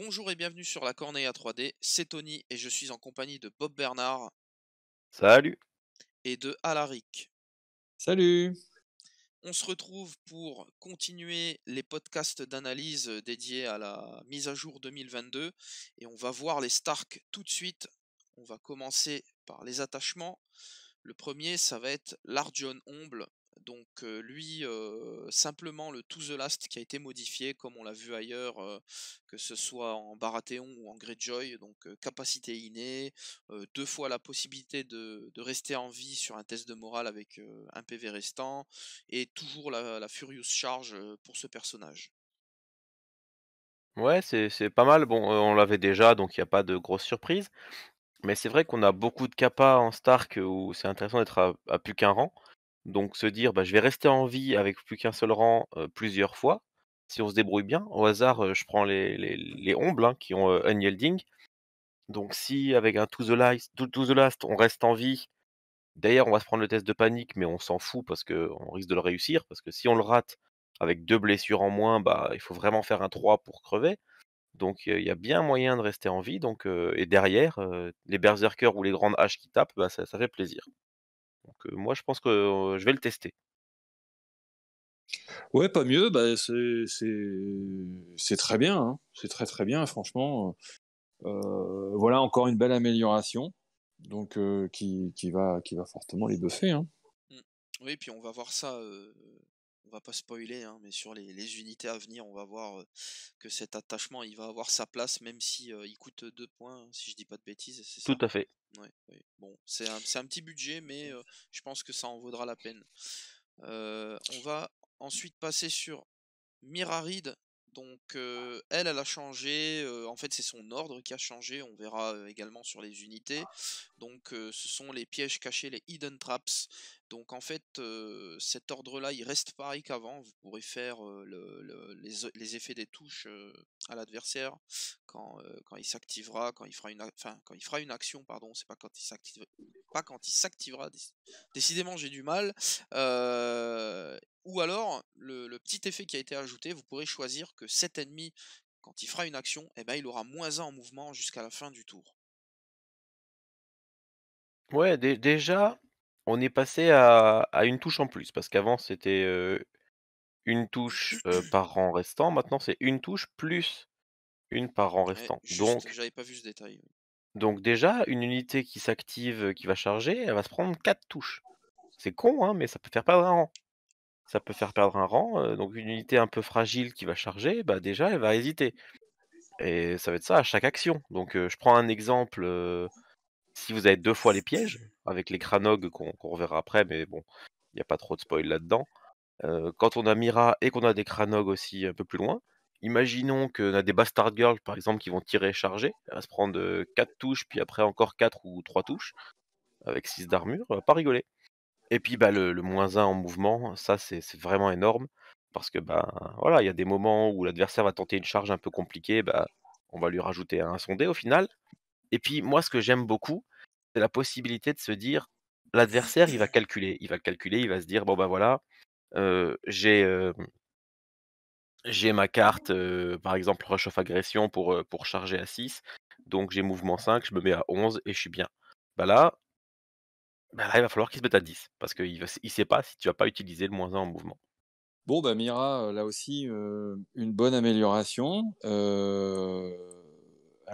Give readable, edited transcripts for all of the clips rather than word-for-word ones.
Bonjour et bienvenue sur la Corneille à 3D, c'est Tony et je suis en compagnie de Bob Bernard Salut. et de Alaric. Salut! On se retrouve pour continuer les podcasts d'analyse dédiés à la mise à jour 2022 et on va voir les Stark tout de suite. On va commencer par les attachements. Le premier, ça va être l'Arjon Omble. Donc lui, simplement le To The Last qui a été modifié, comme on l'a vu ailleurs, que ce soit en Baratheon ou en Greyjoy. Donc capacité innée, 2 fois la possibilité de rester en vie sur un test de morale avec un PV restant, et toujours la Furious Charge pour ce personnage. Ouais, c'est pas mal. Bon, on l'avait déjà, donc il y a pas de grosse surprise. Mais c'est vrai qu'on a beaucoup de capas en Stark, où c'est intéressant d'être à plus qu'un rang. Donc se dire: «Bah, je vais rester en vie avec plus qu'un seul rang, plusieurs fois». Si on se débrouille bien, au hasard, je prends les Ombles, hein, qui ont, Unyielding. Donc si avec un To The Last, on reste en vie, d'ailleurs, on va se prendre le test de panique, mais on s'en fout parce qu'on risque de le réussir. Parce que si on le rate avec 2 blessures en moins, bah, il faut vraiment faire un 3 pour crever. Donc il y a bien moyen de rester en vie, donc et derrière, les berserkers ou les grandes haches qui tapent, bah, ça fait plaisir. Donc moi je pense que, je vais le tester. Ouais, pas mieux, bah, c'est très bien, hein. C'est très, très bien, franchement, voilà encore une belle amélioration, donc qui va fortement les buffer, hein. Mmh. Oui, puis on va voir ça, on va pas spoiler, hein, mais sur les unités à venir, on va voir, que cet attachement, il va avoir sa place, même si, il coûte 2 points, hein, si je dis pas de bêtises, c'est Tout ça? à fait. Ouais, oui. Bon, c'est un petit budget, mais je pense que ça en vaudra la peine. On va ensuite passer sur Mirarid. Donc elle a changé, en fait c'est son ordre qui a changé, on verra, également sur les unités. Donc ce sont les pièges cachés, les hidden traps. Donc en fait, cet ordre-là, il reste pareil qu'avant. Vous pourrez faire, les effets des touches, à l'adversaire quand il s'activera, quand il fera une action, pardon, c'est pas quand il s'active pas quand il s'activera, décidément j'ai du mal. Ou alors, le petit effet qui a été ajouté, vous pourrez choisir que cet ennemi, quand il fera une action, eh ben, il aura -1 en mouvement jusqu'à la fin du tour. Ouais, déjà, on est passé à une touche en plus, parce qu'avant c'était, une touche, par rang restant. Maintenant c'est une touche plus une par rang Ouais, restant. juste, Donc j'avais pas vu ce détail, oui. déjà, une unité qui s'active, qui va charger, elle va se prendre 4 touches. C'est con, hein, mais ça peut faire perdre un rang. Ça peut faire perdre un rang, donc une unité un peu fragile qui va charger, bah, déjà elle va hésiter et ça va être ça à chaque action. Donc je prends un exemple, si vous avez 2 fois les pièges, avec les Cranog qu'on reverra après, mais bon, il y a pas trop de spoil là-dedans. Quand on a Mira et qu'on a des Cranog aussi un peu plus loin, imaginons qu'on a des Bastard Girls par exemple qui vont tirer et charger, elle va se prendre, 4 touches, puis après encore 4 ou 3 touches, avec 6 d'armure, pas rigoler. Et puis, bah, le -1 en mouvement, ça, c'est vraiment énorme parce que, ben, voilà, il y a des moments où l'adversaire va tenter une charge un peu compliquée, bah, on va lui rajouter un sondé au final. Et puis moi, ce que j'aime beaucoup, c'est la possibilité de se dire: l'adversaire, il va calculer. Il va calculer, il va se dire: «Bon, bah, voilà, heu, j'ai, hem, j'ai ma carte, par exemple Rush of Agression pour charger à 6, donc j'ai mouvement 5, je me mets à 11 et je suis bien». Bah, là, il va falloir qu'il se mette à 10 parce qu'il sait pas si tu vas pas utiliser le -1 en mouvement. Bon, bah, Mira, là aussi, une bonne amélioration, elle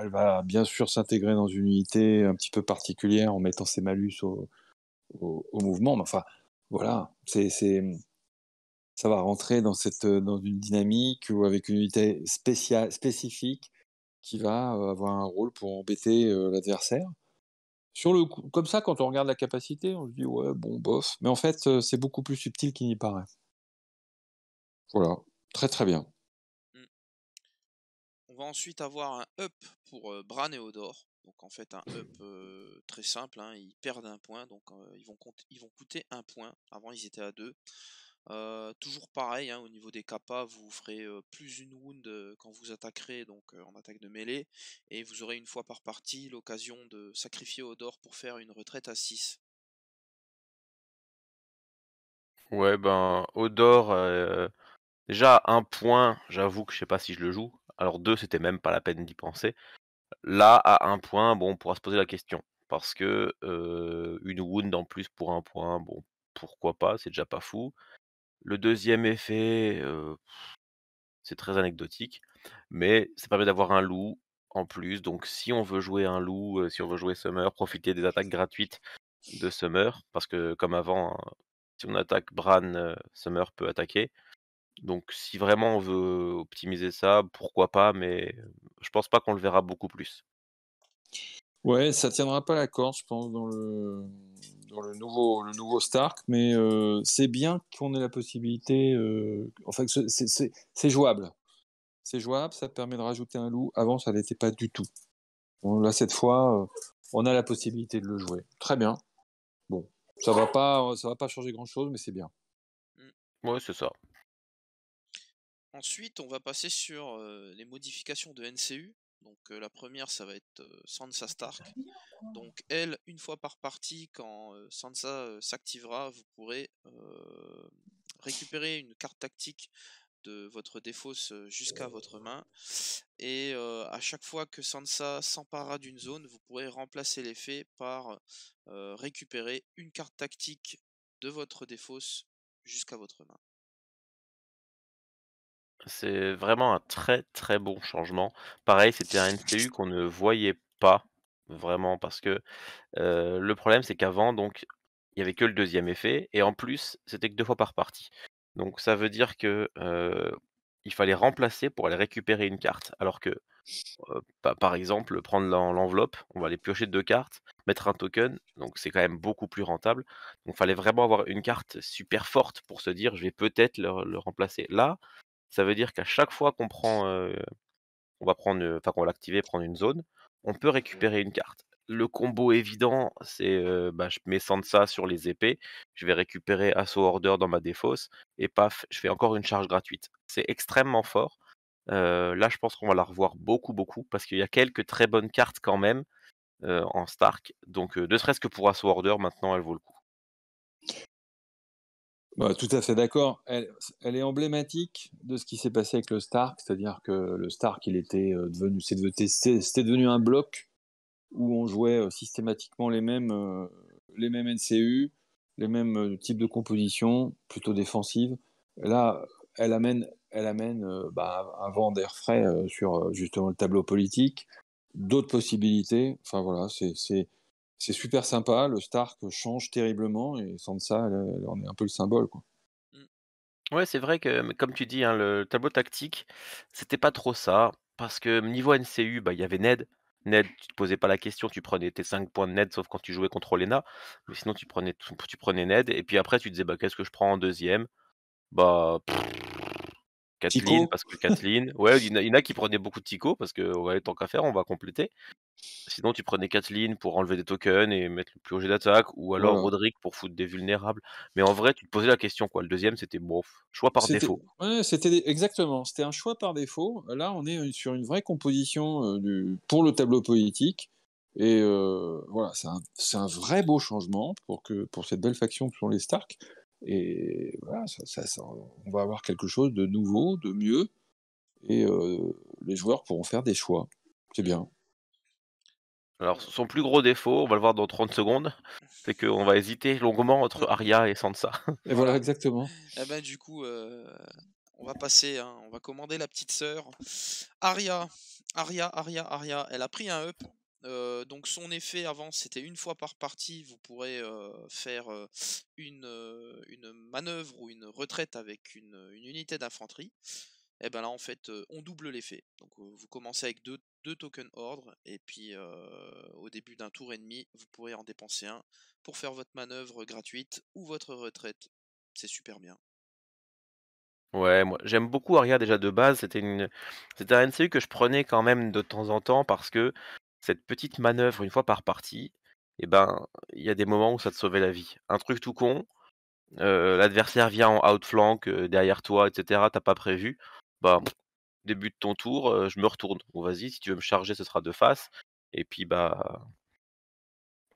va bien sûr s'intégrer dans une unité un petit peu particulière en mettant ses malus au mouvement, mais enfin, voilà, ça va rentrer dans dans une dynamique ou avec une unité spécifique qui va, avoir un rôle pour embêter, l'adversaire. Sur le coup comme ça, quand on regarde la capacité, on se dit: «Ouais, bon, bof», mais en fait, c'est beaucoup plus subtil qu'il n'y paraît. Voilà, très, très bien. Mmh. On va ensuite avoir un up pour, Bran et Odor. Donc en fait un up, très simple, hein, ils perdent un point, donc ils vont coûter un point. Avant ils étaient à 2. Toujours pareil, hein, au niveau des capas, vous ferez, plus une wound, quand vous attaquerez, donc en attaque de mêlée, et vous aurez une fois par partie l'occasion de sacrifier Odor pour faire une retraite à 6. Ouais, ben, Odor, déjà un point, j'avoue que je sais pas si je le joue. Alors 2, c'était même pas la peine d'y penser. Là, à 1 point, bon, on pourra se poser la question. Parce que, une wound en plus pour 1 point, bon, pourquoi pas, c'est déjà pas fou. Le deuxième effet, c'est très anecdotique, mais ça permet d'avoir un loup en plus. Donc si on veut jouer un loup, si on veut jouer Summer, profiter des attaques gratuites de Summer, parce que comme avant, hein, si on attaque Bran, Summer peut attaquer. Donc si vraiment on veut optimiser ça, pourquoi pas, mais je pense pas qu'on le verra beaucoup plus. Ouais, ça tiendra pas la corde, je pense, dans le nouveau Stark, mais c'est bien qu'on ait la possibilité. En fait, c'est jouable. C'est jouable, ça permet de rajouter un loup. Avant, ça l'était pas du tout. Bon, là, cette fois, on a la possibilité de le jouer. Très bien. Bon, ça va pas changer grand-chose, mais c'est bien. Ouais, c'est ça. Ensuite, on va passer sur les modifications de NCU. Donc la première, ça va être Sansa Stark. Donc elle, une fois par partie, quand Sansa s'activera, vous pourrez récupérer une carte tactique de votre défausse jusqu'à votre main. Et à chaque fois que Sansa s'emparera d'une zone, vous pourrez remplacer l'effet par récupérer une carte tactique de votre défausse jusqu'à votre main. C'est vraiment un très, très bon changement. Pareil, c'était un NCU qu'on ne voyait pas vraiment parce que, le problème, c'est qu'avant donc, il y avait que le deuxième effet et en plus, c'était que 2 fois par partie. Donc ça veut dire que, il fallait remplacer pour aller récupérer une carte. Alors que, par exemple, prendre l'enveloppe, on va aller piocher 2 cartes, mettre un token, donc c'est quand même beaucoup plus rentable. Donc fallait vraiment avoir une carte super forte pour se dire: «Je vais peut-être le remplacer». Là, ça veut dire qu'à chaque fois qu'on prend, on va prendre, enfin qu'on va l'activer, prendre une zone, on peut récupérer une carte. Le combo évident, c'est, bah, je mets Sansa sur les épées, je vais récupérer Assaut Order dans ma défausse et paf, je fais encore une charge gratuite. C'est extrêmement fort. Là, je pense qu'on va la revoir beaucoup, beaucoup parce qu'il y a quelques très bonnes cartes quand même, en Stark, donc ne serait-ce que pour Assaut Order, maintenant, elle vaut le coup. Bah, tout à fait d'accord. Elle est emblématique de ce qui s'est passé avec le Stark, c'est-à-dire que le Stark, il était c'était devenu un bloc où on jouait systématiquement les mêmes NCU, les mêmes types de composition, plutôt défensives. Là, elle amène bah, un vent d'air frais sur justement le tableau politique, d'autres possibilités. Enfin voilà, c'est super sympa. Le Stark change terriblement et sans ça, elle en est un peu le symbole, quoi. Mm. Ouais, c'est vrai que, mais comme tu dis, hein, le tableau tactique, c'était pas trop ça, parce que niveau NCU, bah, il y avait Ned. Ned, tu te posais pas la question, tu prenais tes 5 points de Ned, sauf quand tu jouais contre Olenna, mais sinon tu prenais Ned et puis après tu disais: «Bah, qu'est-ce que je prends en deuxième. Bah, Catelyn Tycho, parce que Catelyn, ouais, il y en a qui prenaient beaucoup de Tycho parce que, ouais, tant qu'à faire, on va compléter. Sinon, tu prenais Catelyn pour enlever des tokens et mettre le plus haut jet d'attaque ou alors voilà. Roderick pour foutre des vulnérables. Mais en vrai, tu te posais la question, quoi. Le deuxième, c'était bof, choix par C'était défaut. ouais, exactement, c'était un choix par défaut. Là, on est sur une vraie composition pour le tableau politique. Et voilà, c'est un vrai beau changement pour cette belle faction que sont les Stark. Et voilà, on va avoir quelque chose de nouveau, de mieux. Et les joueurs pourront faire des choix. C'est Mm. bien. Alors, son plus gros défaut, on va le voir dans 30 secondes, c'est qu'on va hésiter longuement entre Arya et Sansa. Et voilà, Voilà. exactement. Eh ben du coup, on va passer, hein, on va commander la petite sœur. Aria, Aria, elle a pris un up. Donc son effet avant c'était une fois par partie, vous pourrez faire une manœuvre ou une retraite avec une unité d'infanterie. Et ben là en fait on double l'effet. Donc vous commencez avec deux tokens ordre et puis au début d'un tour ennemi vous pourrez en dépenser un pour faire votre manœuvre gratuite ou votre retraite. C'est super bien. Ouais, moi, j'aime beaucoup Arya déjà de base. C'était un NCU que je prenais quand même de temps en temps parce que cette petite manœuvre une fois par partie, eh ben, il y a des moments où ça te sauvait la vie. Un truc tout con, l'adversaire vient en outflank, derrière toi et cetera, tu pas prévu, bah, début de ton tour, je me retourne. Bon vas-y, si tu veux me charger, ce sera de face et puis, bah,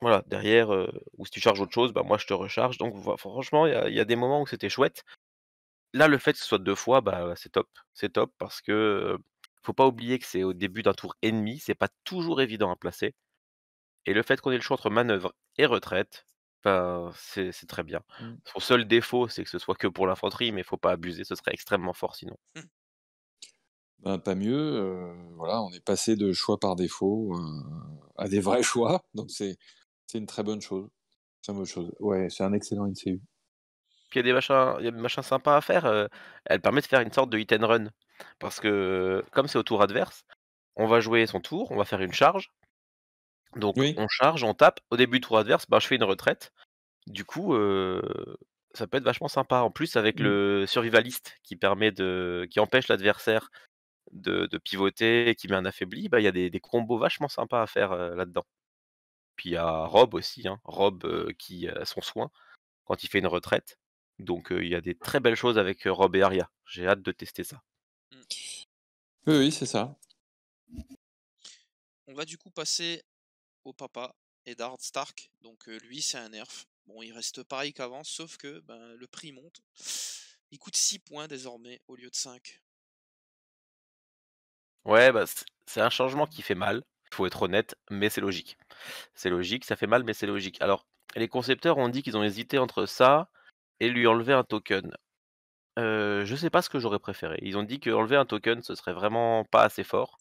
voilà, derrière, ou si tu charges autre chose, bah, moi je te recharge donc franchement, il y a des moments où c'était chouette. Là, le fait que ce soit 2 fois, bah, c'est top parce que, faut pas oublier que c'est au début d'un tour ennemi, c'est pas toujours évident à placer et le fait qu'on ait le choix entre manœuvre et retraite, ben, c'est très bien. Mm. Son seul défaut, c'est que ce soit que pour l'infanterie, mais faut pas abuser, ce serait extrêmement fort sinon. Ben, pas mieux. Voilà, on est passé de choix par défaut à des vrais choix, donc c'est une très bonne chose. C'est une bonne chose. Ouais, c'est un excellent NCU. Puis il y a des machins sympas à faire, elle permet de faire une sorte de hit and run. Parce que, comme c'est au tour adverse, on va jouer son tour, on va faire une charge, donc Oui. on charge, on tape, au début du tour adverse, bah, je fais une retraite. Du coup, ça peut être vachement sympa. En plus avec Mm. le survivaliste qui empêche l'adversaire de pivoter et qui met un affaibli, bah, il y a des combos vachement sympas à faire, là-dedans. Puis il y a Rob aussi, hein, Rob, qui a son soin quand il fait une retraite. Donc il y a des très belles choses avec, Rob et Arya. J'ai hâte de tester ça. Mm. Oui, oui, c'est ça. On va du coup passer au papa, Eddard Stark. Donc lui, c'est un nerf. Bon, il reste pareil qu'avant, sauf que ben, le prix monte. Il coûte 6 points désormais au lieu de 5. Ouais, bah, c'est un changement qui fait mal, faut être honnête, mais c'est logique. C'est logique, ça fait mal, mais c'est logique. Alors, les concepteurs ont dit qu'ils ont hésité entre ça et lui enlever un token. Je sais pas ce que j'aurais préféré. Ils ont dit qu'enlever un token, ce serait vraiment pas assez fort,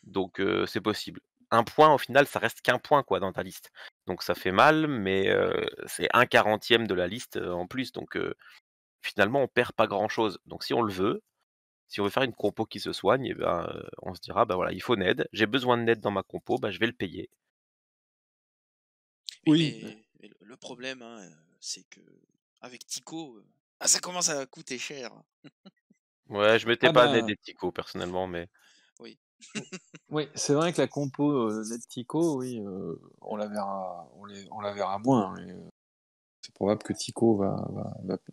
donc c'est possible. Un point, au final, ça reste qu'un point, quoi, dans ta liste. Donc ça fait mal, mais c'est 1/40 de la liste, en plus, donc finalement, on perd pas grand-chose. Donc si on le veut, si on veut faire une compo qui se soigne et ben, on se dira: «Bah, voilà, il faut Ned, j'ai besoin de Ned dans ma compo, bah, je vais le payer». Oui, Oui. mais le problème, hein, c'est que avec Tico, ah, ça commence à coûter cher. Ouais, je mettais Ah pas Ned ben, et Tycho personnellement, mais Oui. oui, c'est vrai que la compo Ned-Tico, oui, on la verra moins. Et, c'est probable que Tico va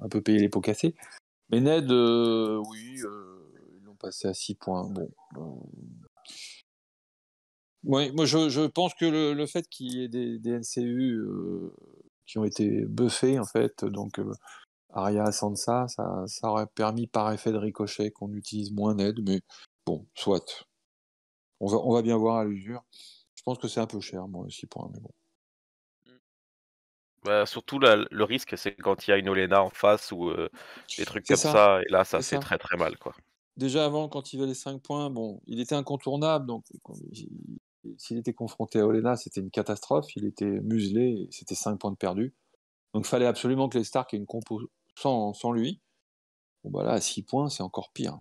un peu payer les pots cassés. Mais Ned, oui, ils l'ont passé à 6 points. Bon. Ouais, moi je pense que le fait qu'il y ait des NCU qui ont été buffés, en fait, donc Arya, Sansa, ça aurait permis par effet de ricochet qu'on utilise moins Ned, mais bon, soit. On va bien voir à l'usure. Je pense que c'est un peu cher, moi, 6 points, mais bon. Mm. bah, surtout là, le risque, c'est quand il y a une Olenna en face ou des trucs C'est comme ça, ça et là, ça c'est fait ça. très, très mal, quoi. Déjà avant, quand il valait 5 points, bon, il était incontournable, donc s'il était confronté à Olenna, c'était une catastrophe. Il était muselé, et c'était 5 points de perdu. Donc il fallait absolument que les Stark aient une compo sans lui. Bon bah là, à 6 points, c'est encore pire.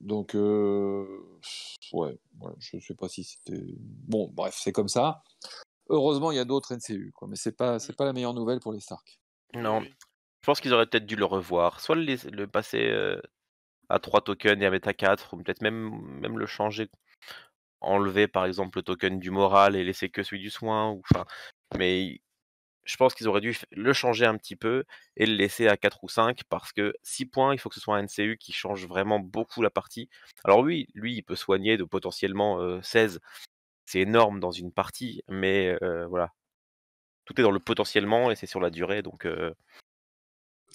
Donc ouais, je sais pas si c'était. Bon, bref, c'est comme ça. Heureusement, il y a d'autres NCU, quoi, mais c'est Mm. pas la meilleure nouvelle pour les Stark. Oui, Non, oui. je pense qu'ils auraient peut-être dû le revoir. Soit le passer, à 3 tokens et à mettre à 4 ou peut-être même le changer. Enlever par exemple le token du moral et laisser que celui du soin ou enfin mais je pense qu'ils auraient dû le changer un petit peu et le laisser à 4 ou 5 parce que 6 points, il faut que ce soit un NCU qui change vraiment beaucoup la partie. Alors oui, lui, il peut soigner de potentiellement, 16, c'est énorme dans une partie, mais voilà, tout est dans le potentiellement et c'est sur la durée donc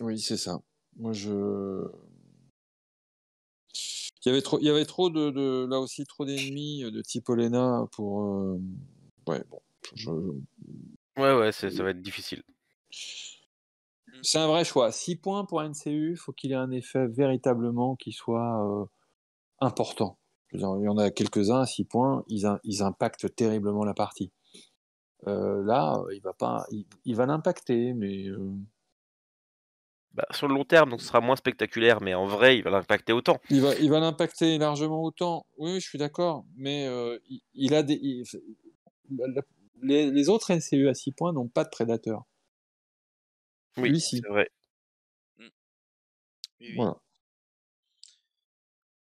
Oui, c'est ça. Moi, il y avait trop là aussi, trop d'ennemis de type Olena pour. Ouais, bon. je- ouais, ouais, ça va être difficile. Mm. C'est un vrai choix. 6 points pour un NCU, faut qu'il ait un effet véritablement qui soit important. Je veux dire, il y en a quelques-uns à 6 points, ils impactent terriblement la partie. Là, il va pas, il va l'impacter, mais Bah, sur le long terme, donc ce sera moins spectaculaire, mais en vrai, il va l'impacter autant. il va l'impacter largement autant. Oui, je suis d'accord, mais il a la- les autres NCU à 6 points n'ont pas de prédateur. Oui, Lui, si. c'est vrai. Mm. Oui, oui. Voilà.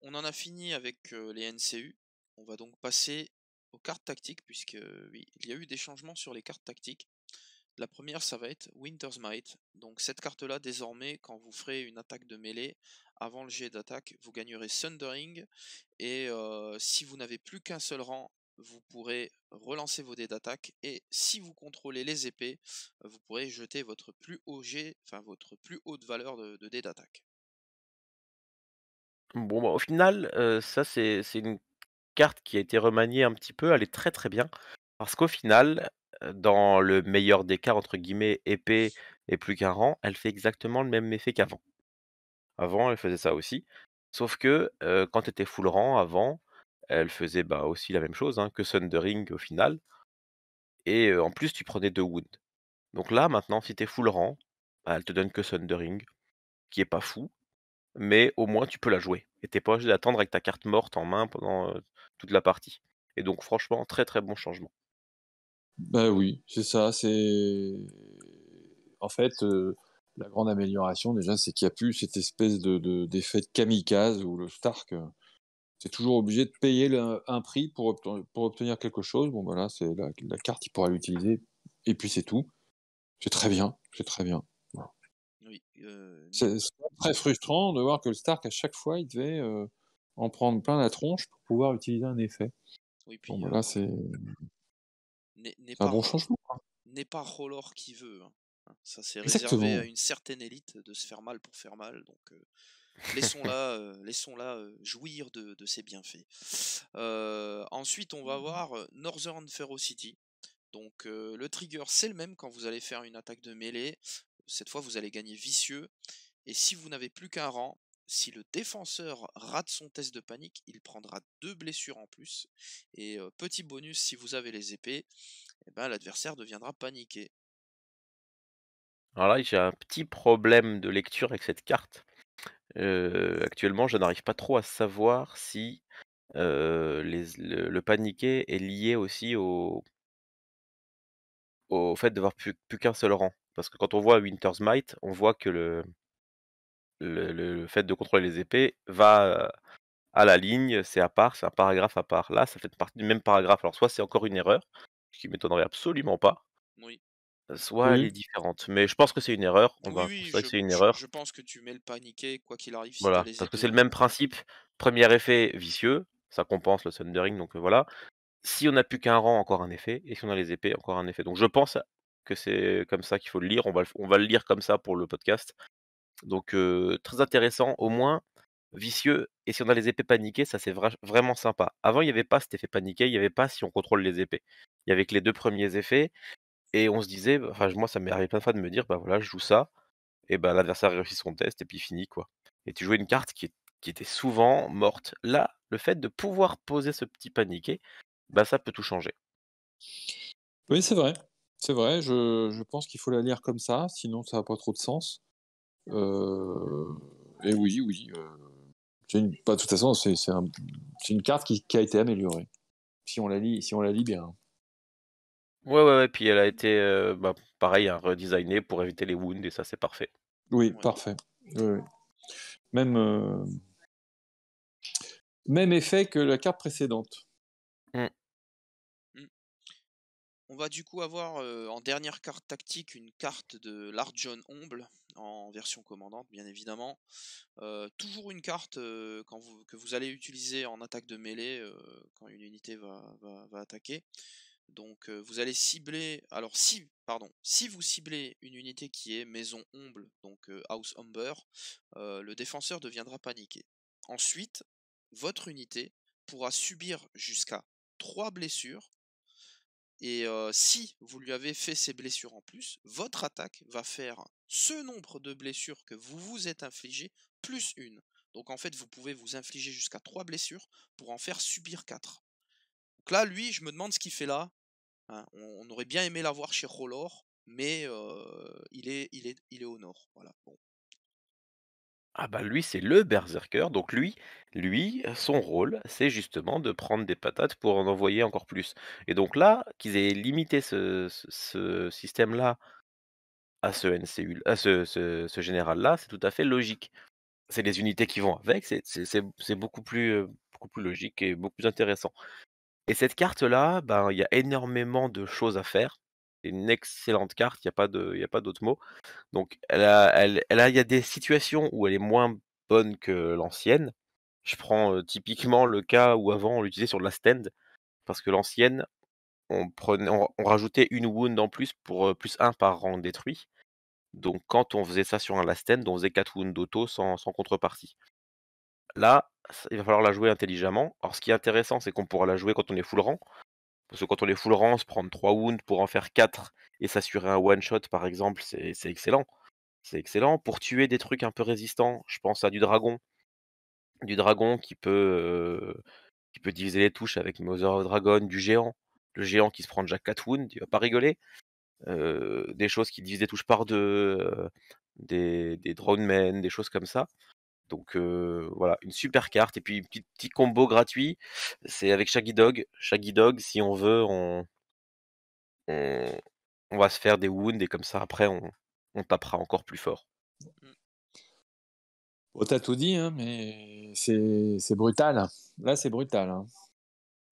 On en a fini avec les NCU. On va donc passer aux cartes tactiques, puisque oui, il y a eu des changements sur les cartes tactiques. La première, ça va être Winter's Might. Donc cette carte-là, désormais, quand vous ferez une attaque de mêlée, avant le jet d'attaque, vous gagnerez Sundering. Et si vous n'avez plus qu'un seul rang, vous pourrez relancer vos dés d'attaque. Et si vous contrôlez les épées, vous pourrez jeter votre plus haut jet, enfin votre plus haute valeur de dés d'attaque. Bon, bah, au final, ça c'est une carte qui a été remaniée un petit peu, elle est très, très bien. Parce qu'au final, dans le «meilleur des cas» entre guillemets, épée et plus qu'un rang, elle fait exactement le même effet qu'avant. Avant, elle faisait ça aussi, sauf que, quand tu étais full rang avant, elle faisait, bah, aussi la même chose, hein, que Sundering au final et en plus tu prenais 2 wounds. Donc là, maintenant, si tu es full rang, bah, elle te donne que Sundering, qui est pas fou, mais au moins tu peux la jouer et tu pas obligé d'attendre avec ta carte morte en main pendant, toute la partie et donc franchement, très, très bon changement. Bah oui, c'est ça, c'est en fait, la grande amélioration déjà, c'est qu'il y a plus cette espèce d'effet de kamikaze où le Stark, c'est toujours obligé de payer un prix pour obtenir quelque chose. Bon, bah là, c'est la carte, il pourra l'utiliser et puis c'est tout. C'est très bien, c'est très bien. Voilà. Oui, C'est très frustrant de voir que le Stark, à chaque fois, il devait, en prendre plein la tronche pour pouvoir utiliser un effet. oui, Bon, puis bah là, n'est c'est un pas bon changement. n'est pas Rollor qui veut, hein. Hein, ça c'est réservé à Exactement. une certaine élite de se faire mal pour faire mal, donc laissons-la jouir de ses bienfaits. Ensuite, on va voir Northern Ferocity. Donc le trigger c'est le même quand vous allez faire une attaque de mêlée. Cette fois vous allez gagner vicieux. Et si vous n'avez plus qu'un rang, si le défenseur rate son test de panique, il prendra 2 blessures en plus. Et petit bonus, si vous avez les épées, eh ben, l'adversaire deviendra paniqué. Alors là, j'ai un petit problème de lecture avec cette carte. Actuellement, je n'arrive pas trop à savoir si, le paniqué est lié aussi au fait d'avoir plus qu'un seul rang. Parce que quand on voit Winter's Might, on voit que le fait de contrôler les épées va, à la ligne, c'est à part, c'est un paragraphe à part. Là, ça fait partie du même paragraphe. Alors soit c'est encore une erreur, ce qui m'étonnerait absolument pas, Oui. soit elle est Oui. différente. Mais je pense que c'est une erreur, on Oui, va oui, considérer que c'est une je erreur. pense que tu mets le paniqué, quoi qu'il arrive, si tu as Voilà, les parce que c'est épées. le même principe. Premier effet vicieux, ça compense le Sundering, donc voilà. Si on n'a plus qu'un rang, encore un effet, et si on a les épées, encore un effet. Donc je pense que c'est comme ça qu'il faut le lire. On va le lire comme ça pour le podcast. Donc très intéressant, au moins vicieux et si on a les épées paniquées, ça c'est vraiment sympa. Avant, il y avait pas cet effet paniqué, il y avait pas si on contrôle les épées. Il y avait que les 2 premiers effets et on se disait, enfin moi ça m'est arrivé plein de fois de me dire: «Bah voilà, je joue ça et bah l'adversaire réussit son test et puis fini quoi» et tu jouais une carte qui était souvent morte. Là, le fait de pouvoir poser ce petit paniqué, bah ça peut tout changer. Oui, c'est vrai. C'est vrai, je pense qu'il faut la lire comme ça, sinon ça a pas trop de sens. Heu et oui, oui, c'est une bah, de toute façon, c'est une carte qui a été améliorée, si on la lit bien. Ouais, ouais, ouais, puis elle a été, bah, pareil, hein, redesignée pour éviter les wounds et ça c'est parfait. Oui, Ouais. parfait. Oui, oui. Même, même effet que la carte précédente. Mmh. Mm. On va du coup avoir en dernière carte tactique une carte de l'Arjon Omble en version commandante, bien évidemment. Toujours une carte que vous allez utiliser en attaque de mêlée quand une unité va attaquer. Donc vous allez cibler. Alors si vous ciblez une unité qui est maison Omble, donc House Umber, le défenseur deviendra paniqué. Ensuite, votre unité pourra subir jusqu'à 3 blessures et si vous lui avez fait ces blessures en plus, votre attaque va faire ce nombre de blessures que vous vous êtes infligé, plus une. Donc en fait, vous pouvez vous infliger jusqu'à 3 blessures pour en faire subir 4. Donc là, lui, je me demande ce qu'il fait là. Hein. On aurait bien aimé l'avoir chez Rollor, mais il est au nord. Voilà. Bon. Ah bah lui, c'est le berserker, donc son rôle, c'est justement de prendre des patates pour en envoyer encore plus. Et donc là, qu'ils aient limité ce système-là à ce NCU, à ce général-là, c'est tout à fait logique. C'est les unités qui vont avec, c'est beaucoup plus logique et beaucoup plus intéressant. Et cette carte-là, ben, il y a énormément de choses à faire. C'est une excellente carte, il y a pas d'autre mot. Donc il y a des situations où elle est moins bonne que l'ancienne. Je prends, typiquement le cas où avant on l'utilisait sur de la stand, parce que l'ancienne, on rajoutait une wound en plus pour, +1 par rang détruit. Donc quand on faisait ça sur un last stand, on faisait 4 wounds d'auto sans contrepartie. Là, il va falloir la jouer intelligemment. Alors ce qui est intéressant, c'est qu'on pourra la jouer quand on est full rang. Parce que quand on est full rang, se prendre 3 wounds pour en faire 4 et s'assurer un one shot par exemple, c'est excellent. C'est excellent. Pour tuer des trucs un peu résistants, je pense à du dragon. Du dragon qui peut diviser les touches avec Mother of Dragon, du géant. Le géant qui se prend déjà 4 wounds, il va pas rigoler. Des choses qui divisent les touches par 2, des drone men, des choses comme ça. Donc voilà, une super carte et puis petit combo gratuit, c'est avec Shaggy Dog. Shaggy Dog, si on veut, on on va se faire des wounds et comme ça après on tapera encore plus fort. Oh, t'as tout dit, hein, mais c'est brutal. Là, c'est brutal, hein.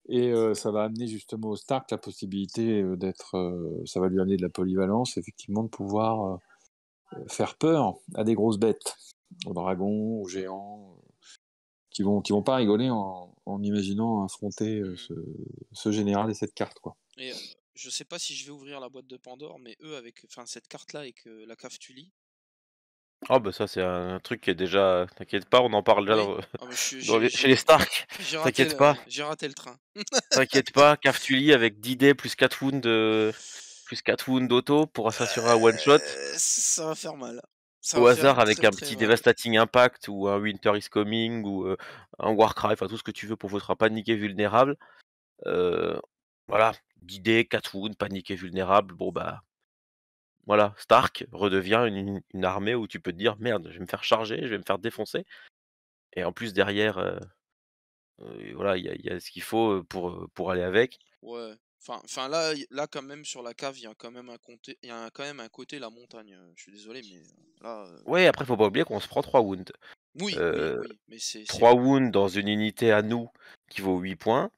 Et ça va amener justement au Stark la possibilité d'être. Ça va lui amener de la polyvalence, effectivement, de pouvoir faire peur à des grosses bêtes, aux dragons, aux géants, qui vont pas rigoler en imaginant affronter ce général et cette carte, quoi. Et je sais pas si je vais ouvrir la boîte de Pandore, mais eux, avec cette carte-là, avec la cave Tully. Ah bah ça c'est un truc qui est déjà t'inquiète pas, on en parle déjà Oui. Ah, mais chez les Stark. T'inquiète pas, j'ai raté le train. t'inquiète pas, Caftuly avec 10 dés plus 4 wounds d'auto pour s'assurer un one shot. Ça va faire mal. Ça Au va faire hasard avec très un très petit mal. Devastating Impact ou un Winter is Coming ou un Warcry, enfin tout ce que tu veux pour vous sera paniqué vulnérable. Voilà, 10 dés, 4 wounds, paniqué vulnérable. Bon bah voilà, Stark redevient une armée où tu peux te dire merde, je vais me faire charger, je vais me faire défoncer. Et en plus derrière, voilà, il y a ce qu'il faut pour aller avec. Ouais. Enfin là quand même sur la cave, il y a quand même un côté la montagne. Je suis désolé, mais là. Ouais, après faut pas oublier qu'on se prend 3 wounds. Oui, Heu, oui, mais c'est 3 wounds dans une unité à nous qui vaut 8 points,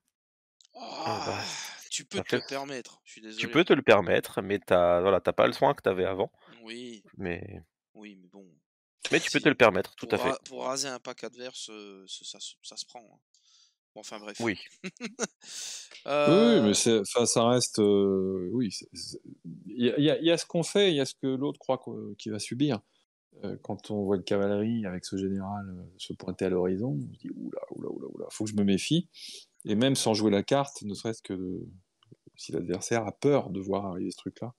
bah, Ah, tu peux ça te fait le permettre. Je suis tu désolé. peux te le permettre, mais voilà, tu pas le soin que tu avais avant, Oui, mais oui, mais bon. tu peux te Si le permettre, tout à fait. pour raser un pack adverse, ça se prend, hein. Bon, enfin bref. Oui. Oui, mais Euh, ça reste. Oui, il y a ce qu'on fait, il y a ce que l'autre croit qu'il va subir. Quand on voit une cavalerie avec ce général se pointer à l'horizon, on se dit oula, oula, oula, oula, faut que je me méfie. Et même sans jouer la carte, ne serait-ce que si l'adversaire a peur de voir arriver ce truc-là,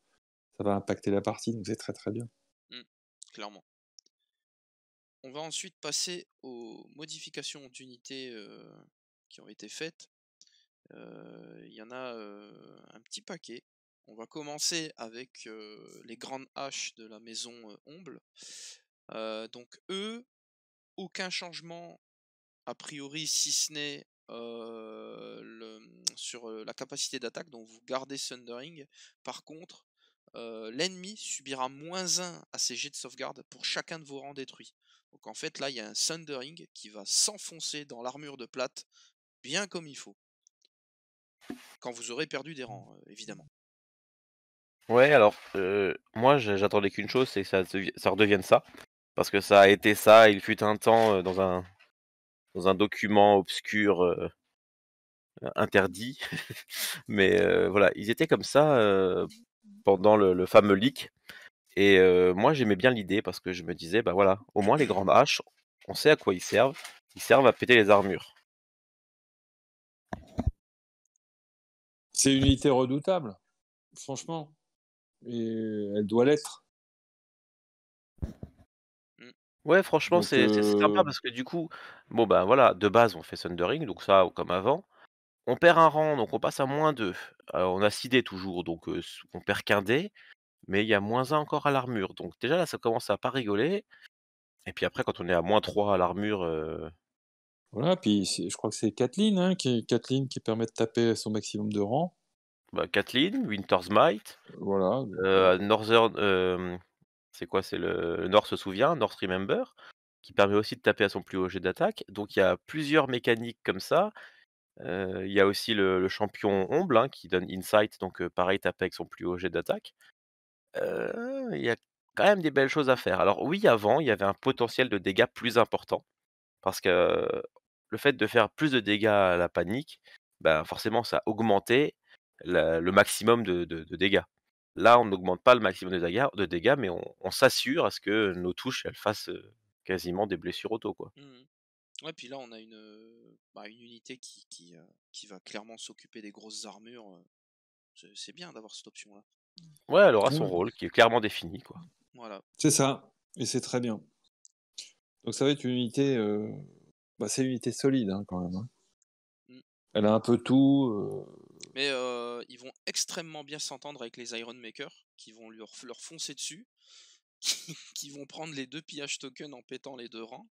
ça va impacter la partie, donc c'est très très bien. clairement. On va ensuite passer aux modifications d'unités qui ont été faites. Il y en a un petit paquet. On va commencer avec les grandes haches de la maison Omble. Donc eux, aucun changement a priori, si ce n'est sur la capacité d'attaque, donc vous gardez Sundering. Par contre, l'ennemi subira -1 à ses jets de sauvegarde pour chacun de vos rangs détruits. Donc en fait, là, il y a un Sundering qui va s'enfoncer dans l'armure de plate, bien comme il faut. Quand vous aurez perdu des rangs, évidemment. Ouais, alors, moi j'attendais qu'une chose, c'est que ça redevienne ça. Parce que ça a été ça, il fut un temps, dans un document obscur, interdit. Mais voilà, ils étaient comme ça, pendant le fameux leak et moi j'aimais bien l'idée parce que je me disais: «Bah, voilà, au moins les grandes haches, on sait à quoi ils servent. Ils servent à péter les armures». C'est une unité redoutable, franchement, et elle doit l'être. Mm. Ouais, franchement, Donc, c'est sympa parce que du coup, bon, bah, voilà, de base, on fait Sundering, donc ça, comme avant. On perd un rang, donc on passe à -2. On a 6 dés toujours, donc on perd qu'un dé, mais il y a -1 encore à l'armure. Donc déjà là, ça commence à pas rigoler et puis après quand on est à -3 à l'armure, voilà, puis je crois que c'est Kathleen, hein, Kathleen qui permet de taper son maximum de rang. bah, Kathleen, Winter's Might, Voilà, donc, Northern, c'est quoi? C'est le North se souvient, North Remember, qui permet aussi de taper à son plus haut jet d'attaque. Donc il y a plusieurs mécaniques comme ça. Il y a aussi le champion Omble, hein, qui donne Insight, donc pareil, taper avec son plus haut jet d'attaque. Il y a quand même des belles choses à faire. Alors oui, avant, il y avait un potentiel de dégâts plus important parce que le fait de faire plus de dégâts à la panique, ben, forcément ça augmentait le maximum de dégâts. Là, on n'augmente pas le maximum de dégâts, mais on s'assure à ce que nos touches, elles fassent, quasiment des blessures auto, quoi. Mhm. Ouais, puis là, on a une unité qui va clairement s'occuper des grosses armures. C'est bien d'avoir cette option-là. Ouais, elle aura son Ouais, rôle qui est clairement défini, quoi. Voilà. c'est ça, et c'est très bien. Donc ça va être une unité, c'est une unité solide hein, quand même. Hein. Mm. Elle a un peu tout. Mais ils vont extrêmement bien s'entendre avec les Iron Makers, qui vont leur foncer dessus, qui vont prendre les 2 pillage tokens en pétant les 2 rangs.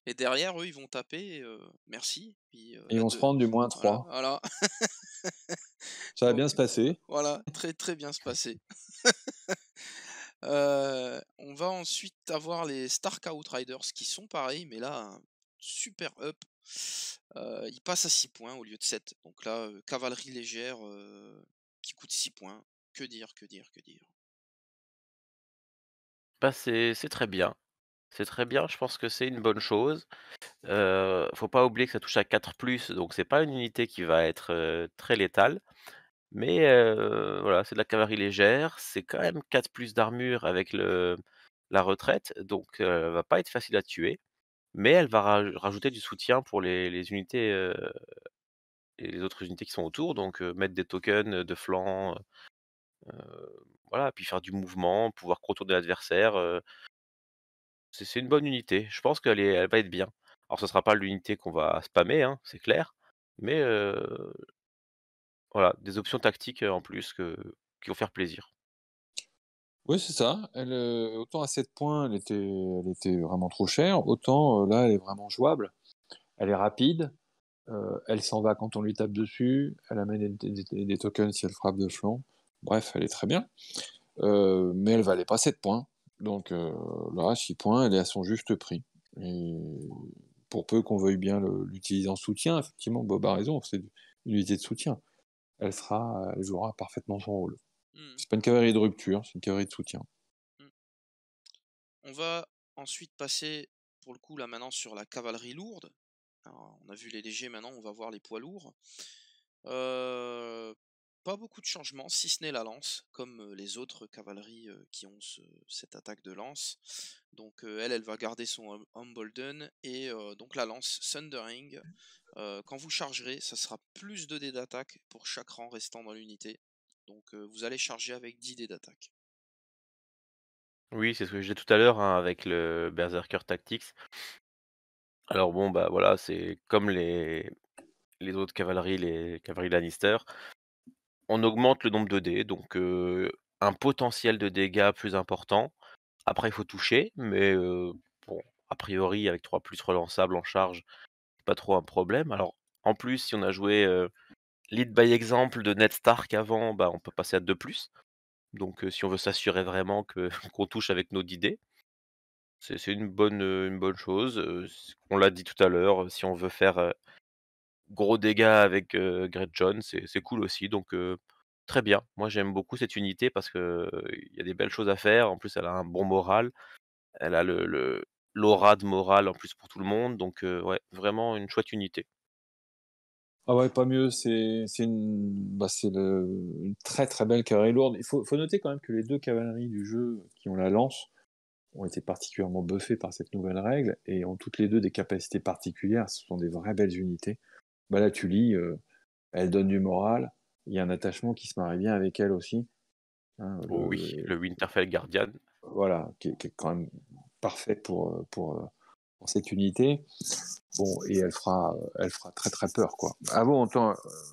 Et derrière, eux, ils vont taper, merci. Puis Ils vont se prendre du moins voilà, 3. voilà. Ça va Donc bien se passer. voilà, très très bien se passer. On va ensuite avoir les Stark Outriders qui sont pareils, mais là, un super up. Ils passent à 6 points au lieu de 7. Donc là, cavalerie légère qui coûte 6 points. Que dire, que dire, que dire. Bah, c'est très bien. C'est très bien, je pense que c'est une bonne chose. Faut pas oublier que ça touche à 4+, donc c'est pas une unité qui va être, très létale. Mais voilà, c'est de la cavalerie légère, c'est quand même 4+ d'armure avec la retraite, donc elle va pas être facile à tuer. Mais elle va rajouter du soutien pour les unités, et les autres unités qui sont autour, donc mettre des tokens, de flanc, voilà, puis faire du mouvement, pouvoir contourner l'adversaire, c'est une bonne unité. Je pense elle va être bien. Alors ce sera pas l'unité qu'on va spammer, hein, c'est clair, mais voilà, des options tactiques, en plus qui vont faire plaisir. Oui, c'est ça. Autant à 7 points, elle était vraiment trop chère, autant là, elle est vraiment jouable. Elle est rapide, elle s'en va quand on lui tape dessus, elle amène des tokens si elle frappe de flanc. Bref, elle est très bien. Mais elle valait pas 7 points. Donc là, 6 points, elle est à son juste prix. Et pour peu qu'on veuille bien l'utiliser en soutien, effectivement, Bob a raison, c'est une unité de soutien. Elle jouera parfaitement son rôle. Hmm, C'est pas une cavalerie de rupture, c'est une cavalerie de soutien. hmm. On va ensuite passer, pour le coup, là maintenant, sur la cavalerie lourde. Alors, on a vu les légers, maintenant on va voir les poids lourds. Pas beaucoup de changements, si ce n'est la lance, comme les autres cavaleries qui ont cette attaque de lance. Donc elle va garder son Humbolden et donc la lance Sundering. Quand vous chargerez, ça sera plus de dés d'attaque pour chaque rang restant dans l'unité. Donc vous allez charger avec 10 dés d'attaque. Oui, c'est ce que je disais tout à l'heure, hein, avec le Berserker Tactics. Alors bon, bah, voilà, c'est comme les autres cavaleries, les cavaleries Lannister. On augmente le nombre de dés, donc un potentiel de dégâts plus important. Après, il faut toucher, mais bon, a priori, avec 3+ relançables en charge, c'est pas trop un problème. Alors, en plus, si on a joué, lead by example de Ned Stark avant, bah, on peut passer à 2+. Donc si on veut s'assurer vraiment que qu'on touche avec nos 10 dés, c'est une bonne chose, on l'a dit tout à l'heure, si on veut faire, gros dégâts avec, Greatjon, c'est cool aussi, donc très bien. Moi, j'aime beaucoup cette unité parce que, il y a des belles choses à faire. En plus, elle a un bon moral. Elle a l'aura de morale en plus pour tout le monde, donc ouais, vraiment une chouette unité. Ah ouais, pas mieux, une très très belle cavalerie lourde. Faut noter quand même que les deux cavaleries du jeu qui ont la lance ont été particulièrement buffées par cette nouvelle règle et ont toutes les deux des capacités particulières. Ce sont des vraies belles unités. Bah là, tu lis, elle donne du moral. Il y a un attachement qui se marie bien avec elle aussi. Hein, Oh oui, le Winterfell Guardian. voilà, qui est quand même parfait pour cette unité. Bon, et elle fera très très peur, quoi. Avant,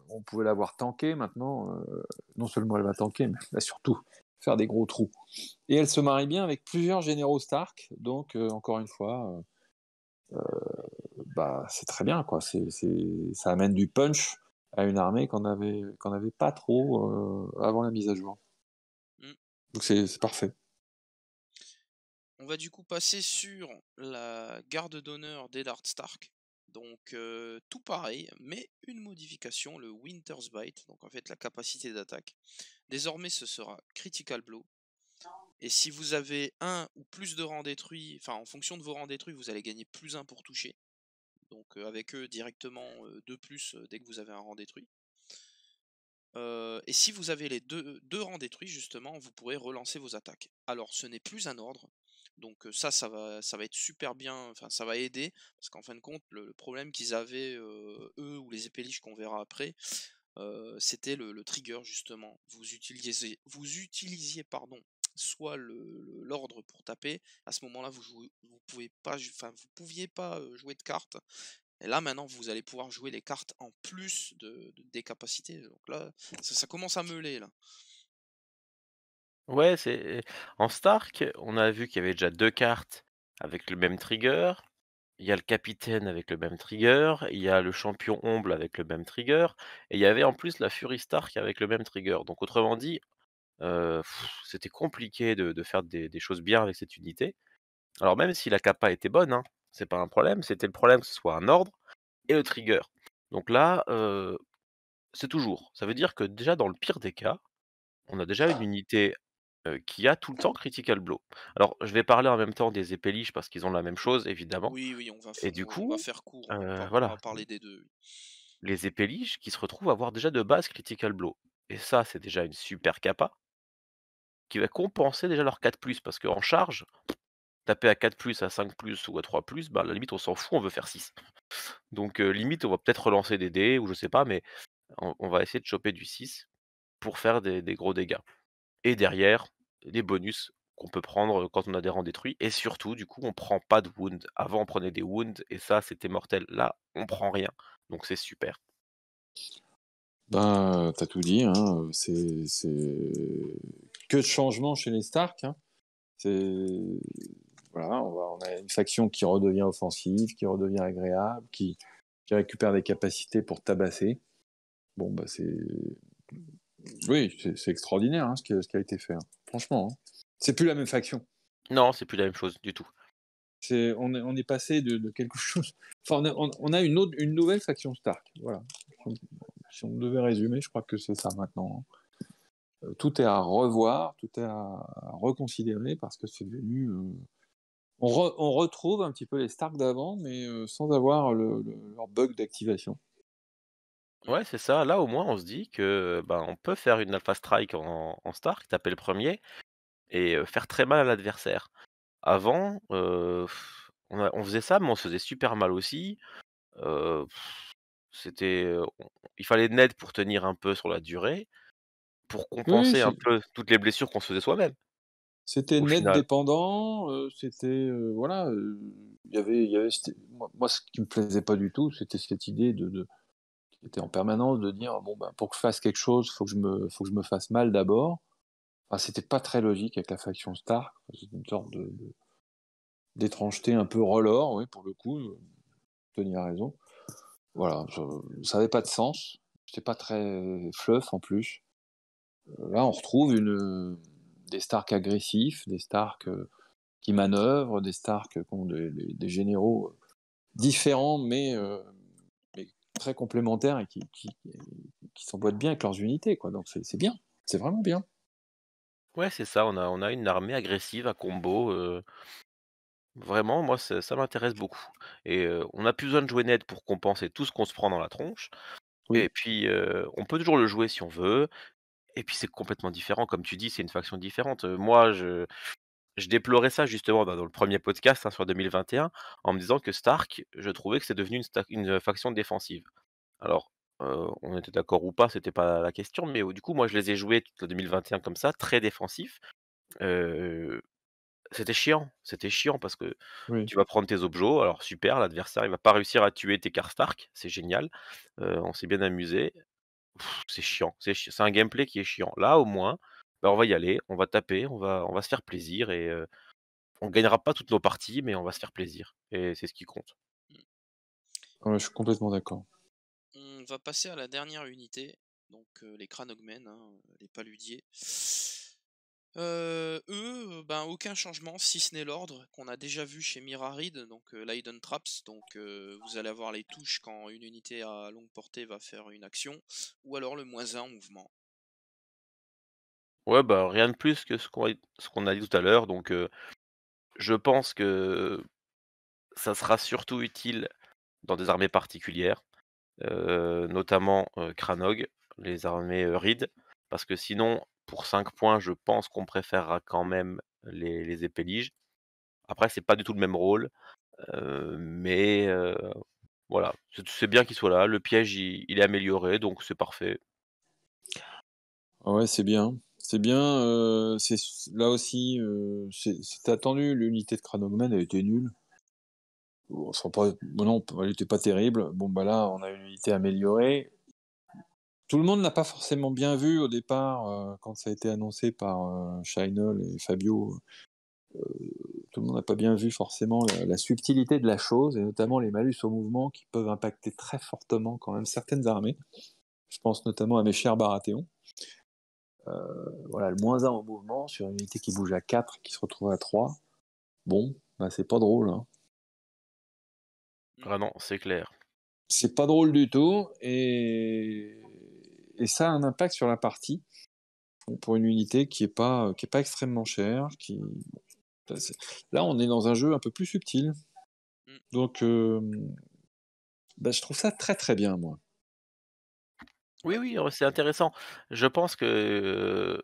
on pouvait l'avoir tanké, maintenant, non seulement elle va tanker, mais elle va surtout faire des gros trous. Et elle se marie bien avec plusieurs généraux Stark, donc encore une fois, c'est très bien, quoi. Ça amène du punch à une armée qu'on avait pas trop avant la mise à jour. Mm. Donc c'est parfait. On va du coup passer sur la garde d'honneur d'Eddard Stark. Donc tout pareil, mais une modification, le Winter's Bite, donc en fait la capacité d'attaque. Désormais ce sera Critical Blow. Et si vous avez un ou plus de rangs détruits, enfin en fonction de vos rangs détruits, vous allez gagner +1 pour toucher. Donc avec eux directement 2+ dès que vous avez un rang détruit. Et si vous avez les deux rangs détruits, justement, vous pourrez relancer vos attaques. Alors ce n'est plus un ordre. Donc ça va être super bien, enfin ça va aider, parce qu'en fin de compte, le problème qu'ils avaient, eux ou les épéliges qu'on verra après, c'était le trigger justement. Vous utilisiez pardon, soit l'ordre pour taper, à ce moment-là vous pouvez pas enfin vous pouviez pas, jouer de cartes et là maintenant vous allez pouvoir jouer les cartes en plus des capacités, donc là, ça commence à meuler là. Ouais, c'est en Stark, on a vu qu'il y avait déjà 2 cartes avec le même trigger. Il y a le capitaine avec le même trigger, il y a le champion ombre avec le même trigger et il y avait en plus la Fury Stark avec le même trigger. Donc autrement dit, heu, c'était compliqué de faire des choses bien avec cette unité. Alors même si la capa était bonne, hein, c'est pas un problème, c'était le problème que ce soit un ordre et le trigger. Donc là, c'est toujours. Ça veut dire que déjà dans le pire des cas, on a déjà une unité, qui a tout le temps critical blow. Alors je vais parler en même temps des épéliges parce qu'ils ont la même chose évidemment Oui, oui, on va f et du on va coup, faire court, on va voilà, parler des 2. Oui. les épéliges qui se retrouvent à avoir déjà de base critical blow et ça, c'est déjà une super capa qui va compenser déjà leur 4+, parce qu'en charge, taper à 4+, à 5+, ou à 3+, bah, à la limite on s'en fout, on veut faire 6. Donc limite on va peut-être relancer des dés ou je sais pas, mais on va essayer de choper du 6 pour faire des gros dégâts et derrière, les bonus qu'on peut prendre, quand on a des rangs détruits et surtout du coup on prend pas de wound. Avant on prenait des wounds et ça c'était mortel. Là, on prend rien, donc c'est super. Ben, t'as tout dit, hein. C'est que de changements chez les Stark, hein. C'est voilà, on a une faction qui redevient offensive, qui redevient agréable, qui récupère des capacités pour tabasser. Bon, bah oui, c'est extraordinaire, hein, ce qui a été fait, hein. Franchement, hein. C'est plus la même faction. Non, c'est plus la même chose du tout. On est passé de quelque chose. Enfin, on a une nouvelle faction Stark. Voilà. Si on devait résumer, je crois que c'est ça maintenant, hein. Tout est à revoir, tout est à reconsidérer parce que c'est devenu. On retrouve un petit peu les Stark d'avant, mais sans avoir leur bug d'activation. Mmh. Ouais, c'est ça. Là, au moins, on se dit que, ben, on peut faire une alpha strike en Stark, taper le premier et faire très mal à l'adversaire. Avant, on faisait ça, mais on se faisait super mal aussi. Heu, c'était, il fallait de l'aide pour tenir un peu sur la durée, pour Oui, compenser un peu toutes les blessures qu'on se faisait soi-même, c'était au net final. dépendant, c'était voilà, il y avait moi, ce qui me plaisait pas du tout, c'était cette idée qui était en permanence de dire bon ben pour que je fasse quelque chose, faut que je me fasse mal d'abord. Enfin, c'était pas très logique avec la faction Stark. C'était une sorte d'étrangeté un peu relore, oui, pour le coup. Tony a raison. Voilà, ça n'avait pas de sens. C'était pas très fluff en plus. Là, on retrouve des Stark agressifs, des Stark qui manœuvrent, des Stark qui ont des généraux différents, mais très complémentaires et qui s'emboîtent bien avec leurs unités, quoi. Donc c'est bien, c'est vraiment bien. Ouais, c'est ça, on a une armée agressive à combo, vraiment, moi, ça m'intéresse beaucoup et on n'a plus besoin de jouer net pour compenser tout ce qu'on se prend dans la tronche et Oui, puis, on peut toujours le jouer si on veut et puis c'est complètement différent. Comme tu dis, c'est une faction différente. Moi, je déplorais ça justement dans le premier podcast, hein, sur 2021 en me disant que Stark, je trouvais que c'est devenu une faction défensive. Alors, on était d'accord ou pas, c'était pas la question, mais du coup, moi, je les ai joués toute la 2021 comme ça, très défensifs. Heu, c'était chiant parce que oui. tu vas prendre tes objets, alors super, l'adversaire, il va pas réussir à tuer tes cartes Stark, c'est génial, on s'est bien amusé. C'est chiant, c'est un gameplay qui est chiant. Là, au moins, bah, on va y aller, on va taper, on va se faire plaisir et on gagnera pas toutes nos parties, mais on va se faire plaisir et c'est ce qui compte. Mmh. Ouais, je suis complètement d'accord. On va passer à la dernière unité, donc les Cranogmen, hein, les Paludiers. Eux, ben, aucun changement si ce n'est l'ordre qu'on a déjà vu chez Mirarid, donc l'Hidden Traps. Donc vous allez avoir les touches quand une unité à longue portée va faire une action, ou alors le -1 en mouvement. Ouais, bah, rien de plus que ce qu'on a dit tout à l'heure, donc je pense que ça sera surtout utile dans des armées particulières, notamment, Cranog, les armées, Reed, parce que sinon, pour 5 points, je pense qu'on préférera quand même les épéliges. Après, c'est pas du tout le même rôle, mais voilà, c'est bien qu'il soit là. Le piège, il est amélioré, donc c'est parfait. Ah ouais, c'est bien. C'est bien. Là aussi, c'était attendu. L'unité de Cranogman, elle était nulle. Bon, bon, non, elle était pas terrible. Bon, bah là, on a une unité améliorée. Tout le monde n'a pas forcément bien vu au départ, quand ça a été annoncé par Shinol et Fabio. Tout le monde n'a pas bien vu forcément la subtilité de la chose, et notamment les malus au mouvement qui peuvent impacter très fortement quand même certaines armées. Je pense notamment à mes chers Baratheon. Voilà, le -1 au mouvement sur une unité qui bouge à 4 et qui se retrouve à 3. Bon, bah c'est pas drôle, hein. Ah non, c'est clair. C'est pas drôle du tout, et ça a un impact sur la partie pour une unité qui est pas extrêmement chère. Là, on est dans un jeu un peu plus subtil. Mm. Donc, bah, je trouve ça très très bien, moi. Oui, oui, c'est intéressant. Je pense que,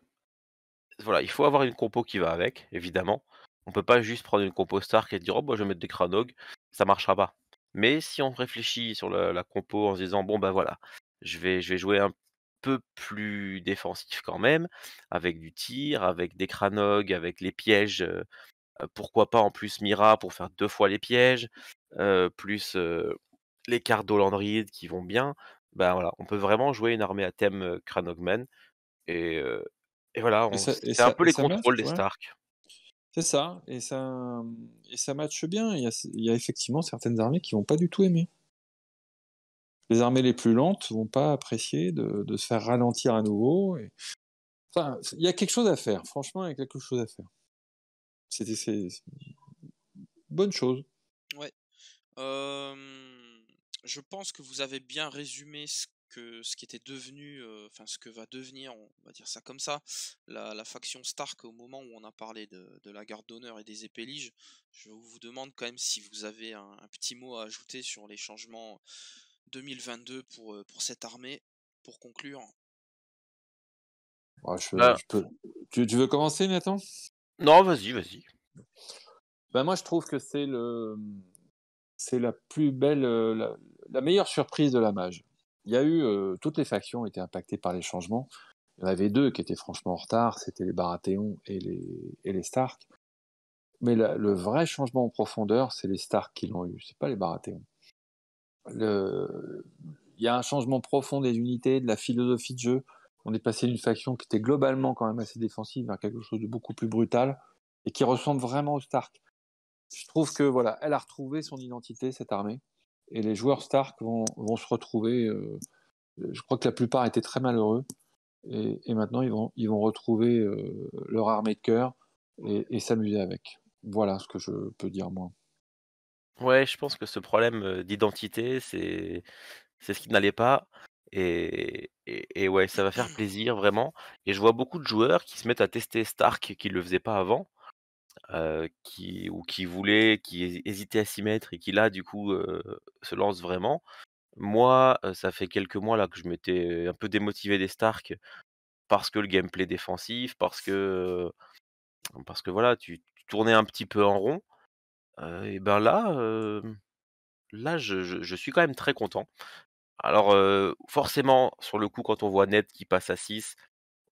voilà, il faut avoir une compo qui va avec, évidemment. On peut pas juste prendre une compo Stark et dire: «Oh bah, je vais mettre des Cranog», ça marchera pas. Mais si on réfléchit sur la compo en se disant: «Bon bah, voilà, je vais jouer un peu plus défensif quand même, avec du tir, avec des Cranog, avec les pièges, pourquoi pas en plus Mira pour faire 2 fois les pièges, plus, les cartes d'Olandrid qui vont bien». Bah, voilà, on peut vraiment jouer une armée à thème, Cranogman et heu et voilà, Et c'est un peu les ça contrôles match, des ouais. Stark. C'est ça, et ça matche bien. Il y a effectivement certaines armées qui vont pas du tout aimer. Les armées les plus lentes vont pas apprécier de se faire ralentir à nouveau. Enfin, il y a quelque chose à faire. Franchement, il y a quelque chose à faire. C'est une bonne chose. Ouais. Je pense que vous avez bien résumé ce qui était devenu, enfin ce que va devenir, on va dire ça comme ça, la faction Stark au moment où on a parlé de la garde d'honneur et des épéliges. Je vous demande quand même si vous avez un petit mot à ajouter sur les changements 2022 pour cette armée, pour conclure. Ouais, Bah, je peux. Tu veux commencer, Nathan? non, vas-y, vas-y. Ben moi, je trouve que c'est la plus belle, la meilleure surprise de la mage. Il y a eu, toutes les factions ont été impactées par les changements. Il y en avait deux qui étaient franchement en retard, c'était les Baratheon et les Stark. Mais le vrai changement en profondeur, c'est les Stark qui l'ont eu, c'est pas les Baratheon. Il y a un changement profond des unités, de la philosophie de jeu. On est passé d'une faction qui était globalement quand même assez défensive vers quelque chose de beaucoup plus brutal et qui ressemble vraiment aux Stark. Je trouve que voilà, elle a retrouvé son identité, cette armée, et les joueurs Stark vont se retrouver. Je crois que la plupart étaient très malheureux, et maintenant ils vont retrouver leur armée de cœur et s'amuser avec. Voilà ce que je peux dire moi. Ouais, je pense que ce problème, d'identité, c'est ce qui n'allait pas et ouais, ça va faire plaisir vraiment et je vois beaucoup de joueurs qui se mettent à tester Stark qui le faisaient pas avant, qui hésitaient à s'y mettre et qui là, du coup, se lancent vraiment. Moi, ça fait quelques mois là que je m'étais un peu démotivé des Stark parce que le gameplay défensif, parce que voilà, tu tournais un petit peu en rond, et ben là, je suis quand même très content. Alors, forcément, sur le coup, quand on voit Ned qui passe à 6,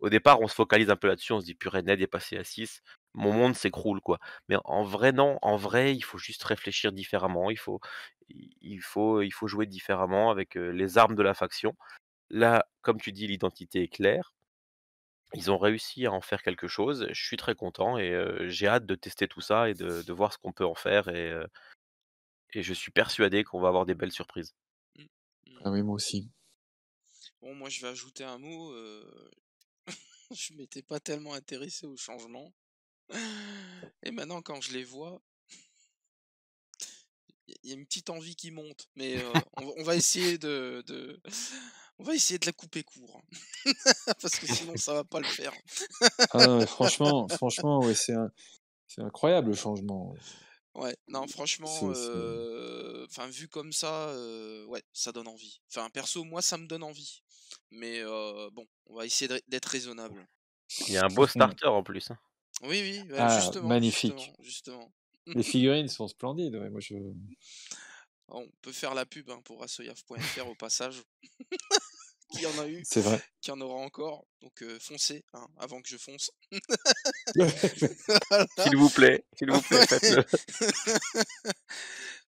au départ, on se focalise un peu là-dessus, on se dit: «Purée, Ned est passé à 6, mon monde s'écroule, quoi». Mais en vrai, non, en vrai, il faut juste réfléchir différemment, il faut jouer différemment avec, les armes de la faction. Là, comme tu dis, l'identité est claire. Ils ont réussi à en faire quelque chose. Je suis très content et j'ai hâte de tester tout ça et de voir ce qu'on peut en faire et je suis persuadé qu'on va avoir des belles surprises. Mm, mm. Ah oui, moi aussi. Bon, moi je vais ajouter un mot. Je m'étais pas tellement intéressé aux changements. Et maintenant, quand je les vois, il y a une petite envie qui monte. Mais on va essayer on va essayer de la couper court. Parce que sinon, ça va pas le faire. Ah non, mais franchement, ouais, c'est incroyable le changement. Ouais, non, franchement, C'est. enfin, vu comme ça, ouais, ça donne envie. Enfin, perso, moi, ça me donne envie. Mais bon, on va essayer d'être raisonnable. Il y a un beau starter en plus, hein. Oui, oui, ouais, Ah, justement, magnifique. justement, justement. Les figurines sont splendides. Ouais, moi, On peut faire la pub hein, pour asoyaf.fr au passage. Qui en a eu, c'est vrai. qui en aura encore. Donc foncez hein, avant que je fonce. S'il vous plaît, faites-le.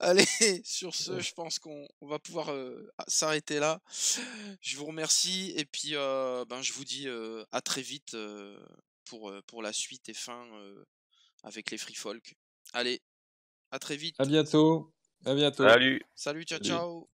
Allez, sur ce, je pense qu'on va pouvoir s'arrêter là. Je vous remercie et puis je vous dis à très vite pour la suite et fin avec les Free Folk. Allez, à très vite. À bientôt. À bientôt. Salut. Salut, ciao, Salut. ciao.